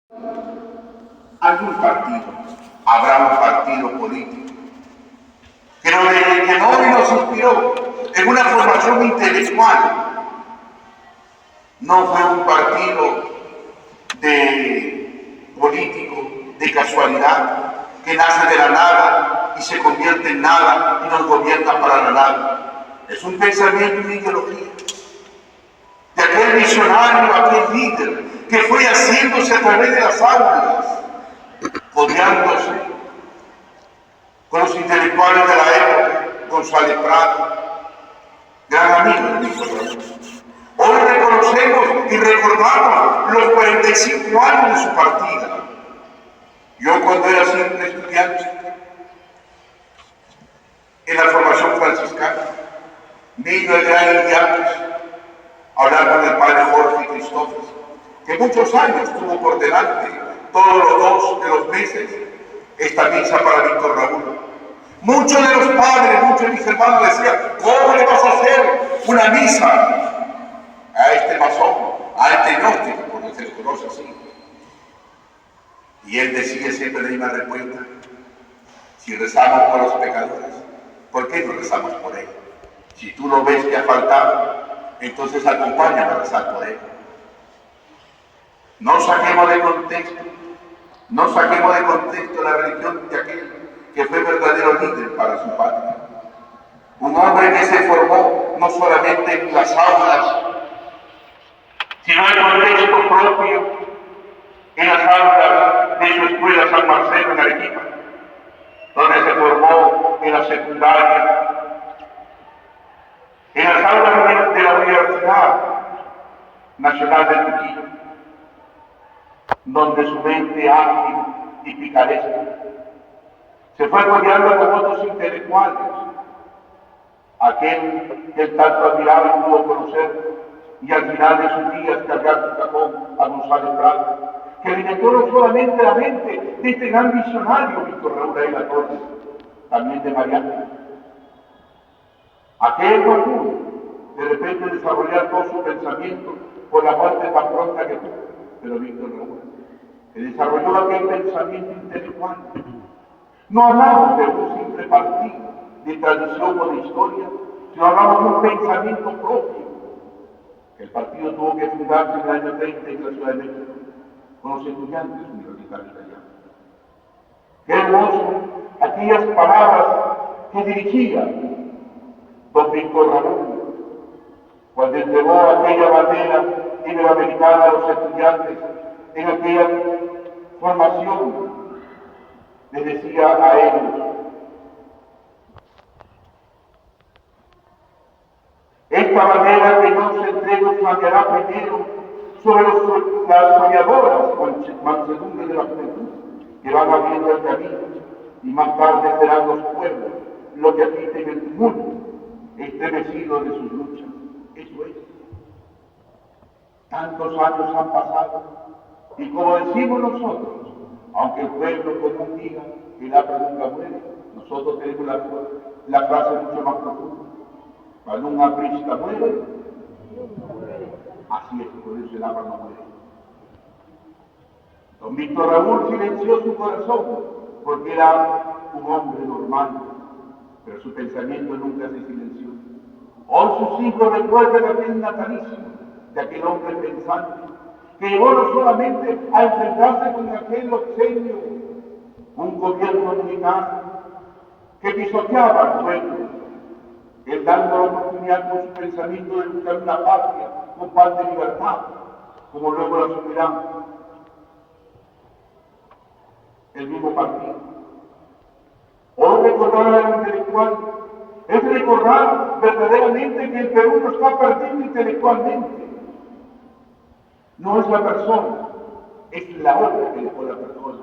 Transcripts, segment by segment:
Hay un partido, habrá un partido político, pero desde que Nobel nos inspiró en una formación intelectual, no fue un partido de político de casualidad que nace de la nada y se convierte en nada y nos gobierna para la nada. Es un pensamiento y una ideología de aquel visionario, aquel líder que fue haciéndose a través de las aulas, codeándose con los intelectuales de la época, González Prado, gran amigo de Víctor Raúl. Hoy reconocemos y recordamos los 45 años de su partida. Yo cuando era simple estudiante en la formación franciscana, vino el gran Iriápolis a hablar con el padre Jorge Cristóforo, que muchos años tuvo por delante, todos los 2 de los meses, esta misa para Víctor Raúl. Muchos de los padres, muchos de mis hermanos decían, ¿cómo le vas a hacer una misa a este masón, a este gnóstico, porque se le conoce así? Y él decía siempre la misma respuesta: si rezamos por los pecadores, ¿por qué no rezamos por él? Si tú lo ves que ha faltado, entonces acompáñame a rezar por él. No saquemos de contexto la religión de aquel que fue verdadero líder para su patria. Un hombre que se formó no solamente en las aulas, sino en contexto propio, en las aulas de su escuela San Marcelo en Arequipa, donde se formó en la secundaria, en las aulas de la Universidad Nacional de Trujillo, donde su mente ágil y picaresca se fue rodeando con otros intelectuales, aquel que él tanto admiraba y pudo conocer, y al final de sus días cargar su cajón a González Prado, que alimentó no solamente la mente de este gran visionario Víctor Raúl Ayala Torres, también de Mariana. Aquel no pudo de repente desarrollar todo su pensamiento por la muerte tan pronta que tuvo, pero Víctor Raúl, que desarrolló aquel pensamiento intelectual. No hablamos de un simple partido, de tradición o de historia, sino hablamos de un pensamiento propio. El partido tuvo que fundarse en el año 30 en la Ciudad de México, con los estudiantes universitarios italianos. Qué hermoso aquellas palabras que dirigía don Víctor Raúl cuando entregó aquella bandera iberoamericana a los estudiantes en aquella formación. Les decía a ellos: esta bandera que yo os entrego flameará primero sobre las soñadoras mansedumbres de la juventud que van abriendo el camino, y más tarde serán los pueblos los que agiten el tumulto estremecido de sus luchas. Eso es. Tantos años han pasado, y como decimos nosotros, aunque el pueblo común diga que el hambre nunca muere, nosotros tenemos la frase mucho más profunda: cuando un aprista muere, así es, por eso el hambre no muere. Don Víctor Raúl silenció su corazón porque era un hombre normal, pero su pensamiento nunca se silenció. Hoy sus hijos recuerdan aquel natalicio de aquel hombre pensante que llegó no solamente a enfrentarse con aquel obscenio, un gobierno militar que pisoteaba al pueblo, él dando la oportunidad con su pensamiento de buscar una patria con paz de libertad, como luego la asumirán el mismo partido. Hoy recordar al intelectual es recordar verdaderamente que el Perú no está perdido intelectualmente. No es la persona, es la obra que dejó la persona,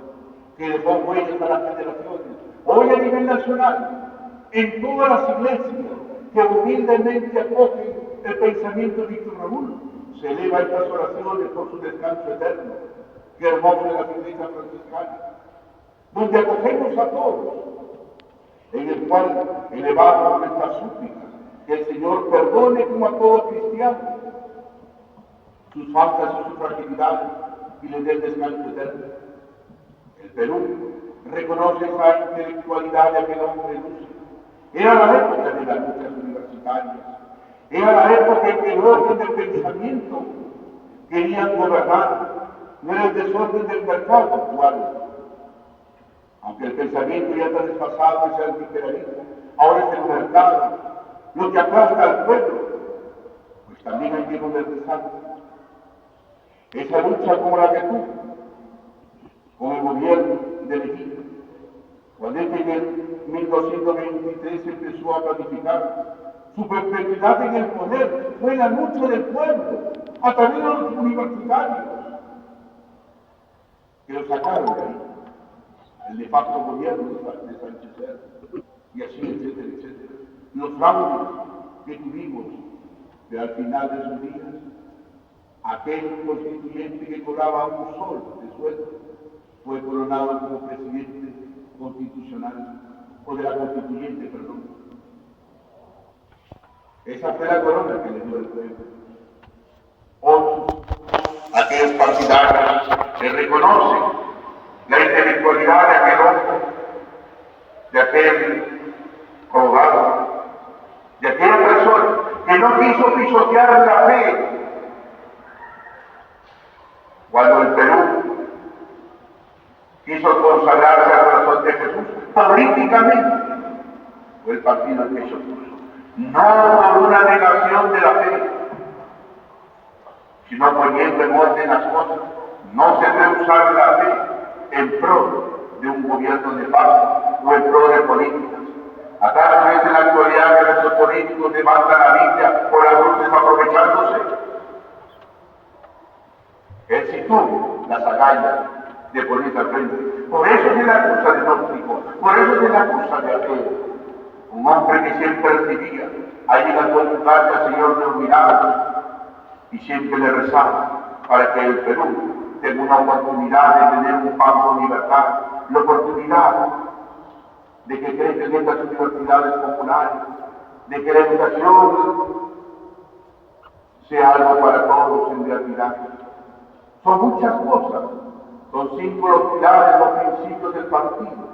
que dejó huellas a las generaciones. Hoy a nivel nacional, en todas las iglesias que humildemente acogen el pensamiento de Víctor Raúl, se eleva estas oraciones por su descanso eterno. Qué hermoso es la iglesia franciscana, donde acogemos a todos, en el cual elevamos nuestras súplicas, que el Señor perdone como a todo cristiano sus faltas y sus fragilidades, y le dé el descanso eterno. El Perú reconoce esa intelectualidad de aquel hombre lúcido. Era la época de las luchas universitarias, era la época en que el orden del pensamiento querían gobernar, no era el desorden del mercado actual. Aunque el pensamiento ya está desfasado, es el antiimperialismo, ahora es el mercado, lo que aplasta al pueblo, pues también hay que modernizarlo. Esa lucha como la que tuvo con el gobierno de México, cuando en el 1223 empezó a planificar su perpetuidad en el poder, fue la lucha del pueblo, a través de los universitarios, que lo sacaron de ahí, el de facto gobierno de Sánchez Cerro, y así, etcétera, etcétera. Los fraudes que tuvimos, pero al final de sus días, aquel constituyente que cobraba un sol de sueldo fue coronado como presidente constitucional, o de la constituyente, perdón. Esa fue la corona que le dio el pueblo. Otros, aquellos partidarios que reconocen la intelectualidad de aquel hombre, de aquel abogado, de aquella persona que no quiso pisotear la fe. Cuando el Perú quiso consagrarse al corazón de Jesús, políticamente, fue el partido que se opuso. No por una negación de la fe, sino poniendo en orden las cosas. No se debe usar la fe en pro de un gobierno de paz o en pro de políticas. ¿Acaso es en la actualidad que nuestros políticos levantan la Biblia por las luces aprovechándose? Él sí tuvo las agallas de ponerse al frente. Por eso se le acusa de gnóstico, por eso se le acusa de ateo. Un hombre que siempre recibía, ahí llegando a su casa al Señor de los milagros, y siempre le rezaba para que el Perú tenga una oportunidad de tener un campo de libertad, la oportunidad de que crezcan estas universidades populares, de que la educación sea algo para todos en realidad. Son muchas cosas, son 5 los pilares, los principios del partido,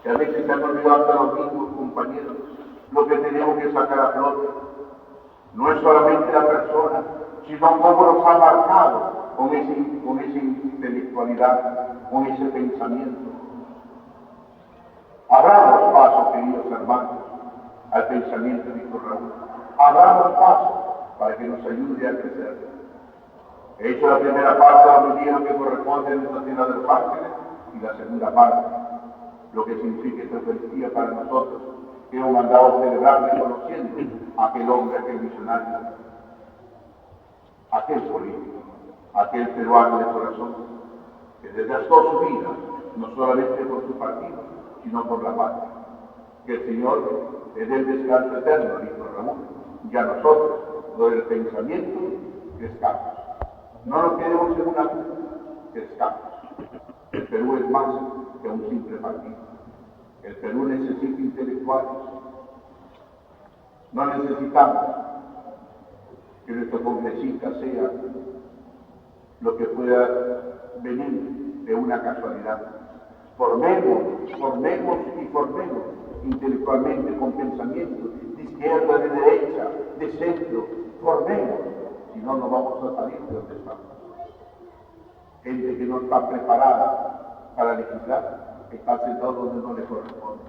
que a veces se han olvidado hasta los mismos compañeros, lo que tenemos que sacar a flote. No es solamente la persona, sino cómo nos ha marcado con esa intelectualidad, con ese pensamiento. Abramos paso, queridos hermanos, al pensamiento de Víctor Raúl. Abramos paso para que nos ayude a crecer. He hecho la primera parte de la medida que corresponde a Nuestra Señora de los Ángeles y la segunda parte, lo que significa esta Eucaristía para nosotros, que hemos mandado celebrar reconociendo a aquel hombre, aquel visionario, aquel político, aquel peruano de corazón, que desgastó su vida, no solamente por su partido, sino por la patria. Que el Señor le dé el descanso eterno a Víctor Raúl, y a nosotros, lo del pensamiento, crezcamos. No nos quedemos en una lucha, crezcamos. El Perú es más que un simple partido. El Perú necesita intelectuales. No necesitamos que nuestro congresista sea lo que pueda venir de una casualidad. Formemos intelectualmente, con pensamiento de izquierda, de derecha, de centro. Formemos, si no, no vamos a salir de donde estamos. Gente que no está preparada para legislar, está sentado donde no le corresponde.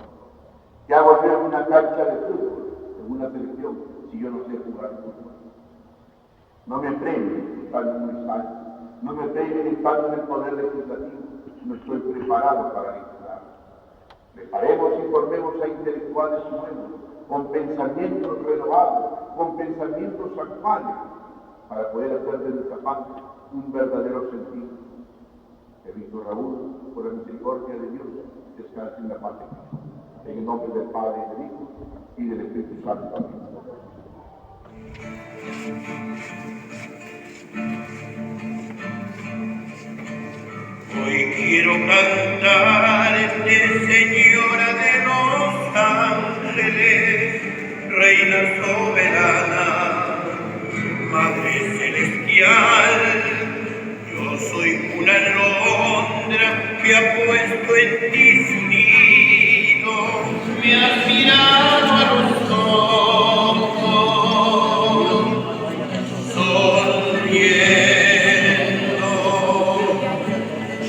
¿Qué hago yo en una cancha de fútbol, en una selección, si yo no sé jugar fútbol? No me premien estando en un estadio, no me premien estando en el poder legislativo, no estoy preparado para legislar. Preparemos y formemos a intelectuales nuevos, con pensamientos renovados, con pensamientos actuales, para poder hacer de nuestra patria un verdadero sentido. Que Víctor Raúl, por la misericordia de Dios, descanse en la patria. En el nombre del Padre, del Hijo y del Espíritu Santo. Amén. Hoy quiero cantarte, Señora de los ángeles, Reina soberana, Madre celestial. Yo soy una se ha puesto en ti su nido, me has mirado a los ojos, sonriendo,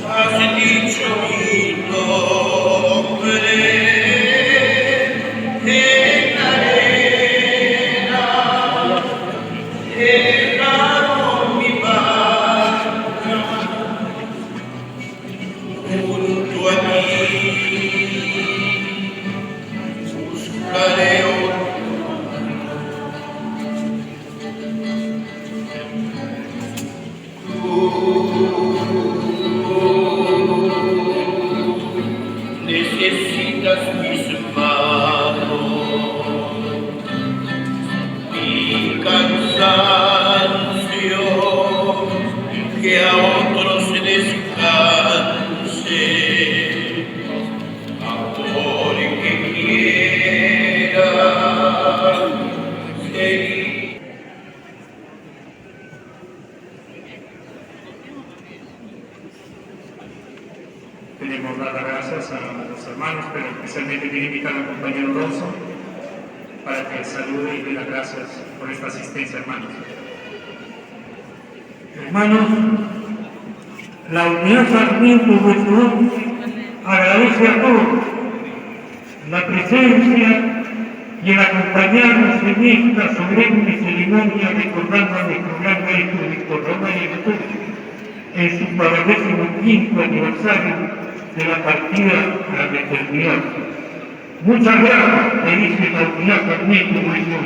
has dicho mi nombre en la arena, dejado mi barca junto a ti, buscaré otro. Necesitas mis manos, mi cansancio, que a otros descanse, amor que quiera seguir. Queremos dar las gracias a los hermanos, pero especialmente quiero invitar al compañero Alonso para que salude y dé las gracias por esta asistencia, hermanos. Hermanos, la unidad Sarmiento Hueso agradece a todos la presencia y el acompañarnos en esta solemne ceremonia recordando a nuestro gran maestro Víctor Román en su 45º aniversario de la partida a la eternidad. Muchas gracias, le dice la unidad Sarmiento Hueso.